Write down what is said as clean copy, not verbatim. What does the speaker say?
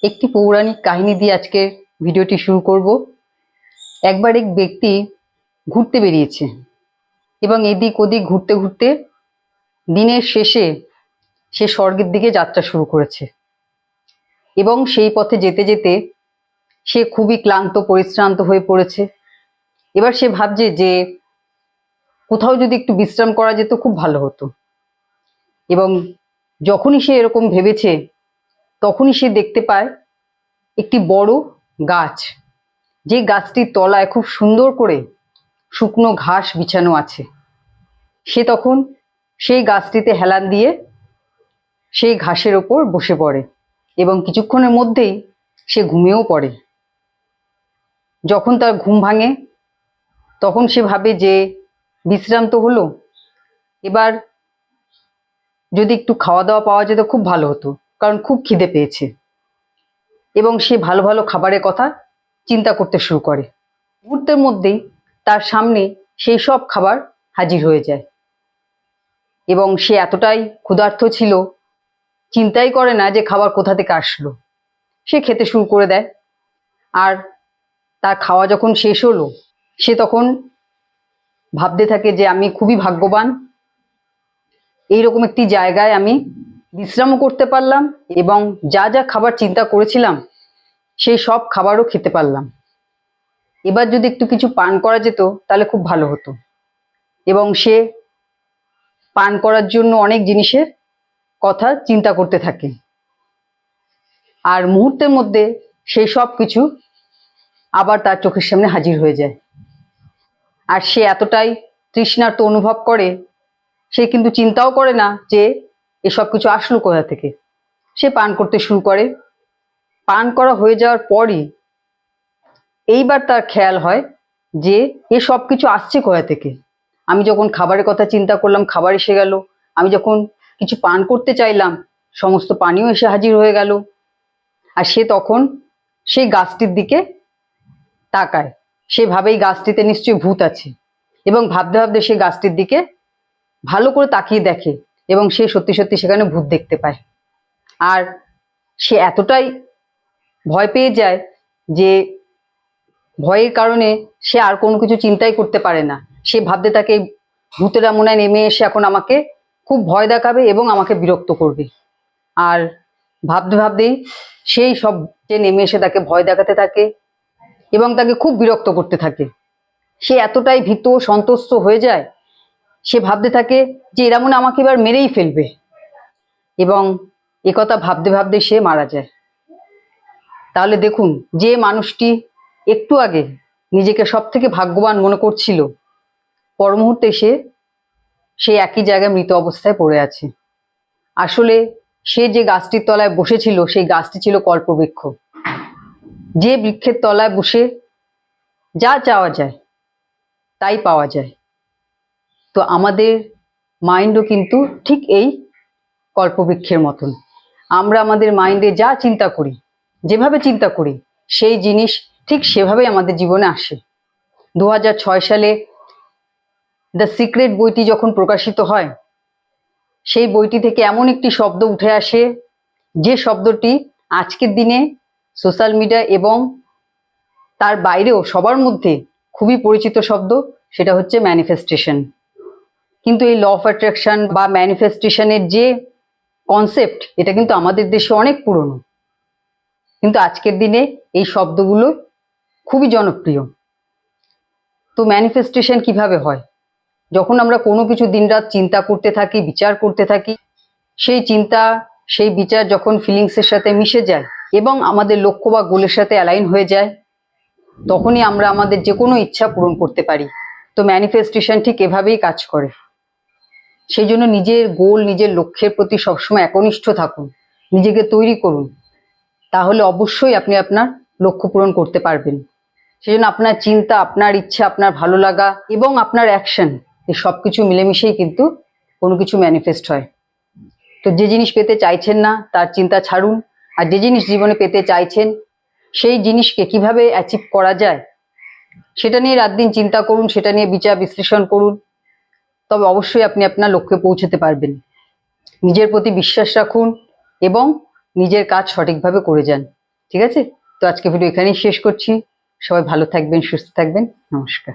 একটি পৌরাণিক কাহিনী দিয়ে আজকে ভিডিওটি শুরু করব। একবার এক ব্যক্তি ঘুরতে বেরিয়েছে এবং এদিক ওদিক ঘুরতে ঘুরতে দিনের শেষে সে স্বর্গের দিকে যাত্রা শুরু করেছে এবং সেই পথে যেতে যেতে সে খুবই ক্লান্ত পরিশ্রান্ত হয়ে পড়েছে। এবার সে ভাবছে যে কোথাও যদি একটু বিশ্রাম করা যেত খুব ভালো হতো। এবং যখনই সে এরকম ভেবেছে তখনই সে দেখতে পায় একটি বড় গাছ, যে গাছটির তলায় খুব সুন্দর করে শুকনো ঘাস বিছানো আছে। সে তখন সেই গাছটিতে হেলান দিয়ে সেই ঘাসের ওপর বসে পড়ে এবং কিছুক্ষণের মধ্যেই সে ঘুমিয়েও পড়ে। যখন তার ঘুম ভাঙে তখন সে ভাবে যে বিশ্রাম তো হলো, এবার যদি একটু খাওয়া দাওয়া পাওয়া যেত খুব ভালো হতো, কারণ খুব খিদে পেয়েছে। এবং সে ভালো ভালো খাবারের কথা চিন্তা করতে শুরু করে। মুহূর্তের মধ্যেই তার সামনে সেই সব খাবার হাজির হয়ে যায় এবং সে এতটাই ক্ষুধার্ত ছিল, চিন্তাই করে না যে খাবার কোথা থেকে আসলো। সে খেতে শুরু করে দেয়। আর তার খাওয়া যখন শেষ হলো সে তখন ভাবতে থাকে যে আমি খুবই ভাগ্যবান, এইরকম একটি জায়গায় আমি বিশ্রামও করতে পারলাম এবং যা যা খাবার চিন্তা করেছিলাম সেই সব খাবারও খেতে পারলাম। এবার যদি একটু কিছু পান করা যেত তাহলে খুব ভালো হতো। এবং সে পান করার জন্য অনেক জিনিসের কথা চিন্তা করতে থাকে। আর মুহূর্তের মধ্যে সেই সব কিছু আবার তার চোখের সামনে হাজির হয়ে যায়। আর সে এতটাই তৃষ্ণার্ত অনুভব করে, সে কিন্তু চিন্তাও করে না যে এসব কিছু আসলো কোথা থেকে। সে পান করতে শুরু করে। পান করা হয়ে যাওয়ার পরই এইবার তার খেয়াল হয় যে এসব কিছু আসছে কোথা থেকে। আমি যখন খাবারের কথা চিন্তা করলাম খাবার এসে গেল, আমি যখন কিছু পান করতে চাইলাম সমস্ত পানিও এসে হাজির হয়ে গেল। আর সে তখন সেই গাছটির দিকে তাকায়। সে ভাবে এই গাছটিতে নিশ্চয়ই ভূত আছে এবং ভাবতে ভাবতে সে গাছটির দিকে ভালো করে তাকিয়ে দেখে এবং সে সত্যি সত্যি সেখানে ভূত দেখতে পায়। আর সে এতটাই ভয় পেয়ে যায় যে ভয়ের কারণে সে আর কোনো কিছু চিন্তাই করতে পারে না। সে ভাবতে থাকে ভূতেরা মনে হয় নেমে এসে এখন আমাকে খুব ভয় দেখাবে এবং আমাকে বিরক্ত করবে। আর ভাবতে ভাবতেই সেই সব যে নেমে এসে তাকে ভয় দেখাতে থাকে এবং তাকে খুব বিরক্ত করতে থাকে। সে এতটাই ভীত সন্ত্রস্ত হয়ে যায়, সে ভাবতে থাকে যে এরা মনে আমাকে এবার মেরেই ফেলবে। এবং একথা ভাবতে ভাবতে সে মারা যায়। তাহলে দেখুন, যে মানুষটি একটু আগে নিজেকে সব থেকে ভাগ্যবান মনে করছিল, পর মুহূর্তে সে একই জায়গায় মৃত অবস্থায় পড়ে আছে। আসলে সে যে গাছটির তলায় বসেছিল সেই গাছটি ছিল কল্পবৃক্ষ। যে বৃক্ষের তলায় বসে যা চাওয়া যায় তাই পাওয়া যায়। তো আমাদের মাইন্ডও কিন্তু ঠিক এই কল্পবৃক্ষের মতন। আমরা আমাদের মাইন্ডে যা চিন্তা করি, যেভাবে চিন্তা করি, সেই জিনিস ঠিক সেভাবেই আমাদের জীবনে আসে। 2006 সালে দ্য সিক্রেট বইটি যখন প্রকাশিত হয়, সেই বইটি থেকে এমন একটি শব্দ উঠে আসে যে শব্দটি আজকের দিনে সোশ্যাল মিডিয়া এবং তার বাইরেও সবার মধ্যে খুবই পরিচিত শব্দ, সেটা হচ্ছে ম্যানিফেস্টেশন। কিন্তু এই ল অফ অ্যাট্রাকশন বা ম্যানিফেস্টেশনের যে কনসেপ্ট, এটা কিন্তু আমাদের দেশে অনেক পুরনো, কিন্তু আজকের দিনে এই শব্দগুলো খুবই জনপ্রিয়। তো ম্যানিফেস্টেশন কিভাবে হয়? যখন আমরা কোনো কিছু দিনরাত চিন্তা করতে থাকি, বিচার করতে থাকি, সেই চিন্তা সেই বিচার যখন ফিলিংসের সাথে মিশে যায় এবং আমাদের লক্ষ্য বা গোলের সাথে অ্যালাইন হয়ে যায়, তখনই আমরা আমাদের যে কোনো ইচ্ছা পূরণ করতে পারি। তো ম্যানিফেস্টেশন ঠিক এভাবেই কাজ করে। সেই জন্য নিজের গোল, নিজের লক্ষ্যের প্রতি সবসময় একনিষ্ঠ থাকুন, নিজেকে তৈরি করুন, তাহলে অবশ্যই আপনি আপনার লক্ষ্য পূরণ করতে পারবেন। সেই জন্য আপনার চিন্তা, আপনার ইচ্ছা, আপনার ভালো লাগা এবং আপনার অ্যাকশন, এই সব কিছু মিলেমিশেই কিন্তু কোনো কিছু ম্যানিফেস্ট হয়। তো যে জিনিস পেতে চাইছেন না তার চিন্তা ছাড়ুন, আর যে জিনিস জীবনে পেতে চাইছেন সেই জিনিসকে কিভাবে অ্যাচিভ করা যায় সেটা নিয়ে রাত দিন চিন্তা করুন, সেটা নিয়ে বিচার বিশ্লেষণ করুন, তবে অবশ্যই আপনি আপনার লক্ষ্যে পৌঁছতে পারবেন। নিজের প্রতি বিশ্বাস রাখুন এবং নিজের কাজ সঠিকভাবে করে যান। ঠিক আছে? তো আজকে ভিডিও এখানেই শেষ করছি। সবাই ভালো থাকবেন, সুস্থ থাকবেন। নমস্কার।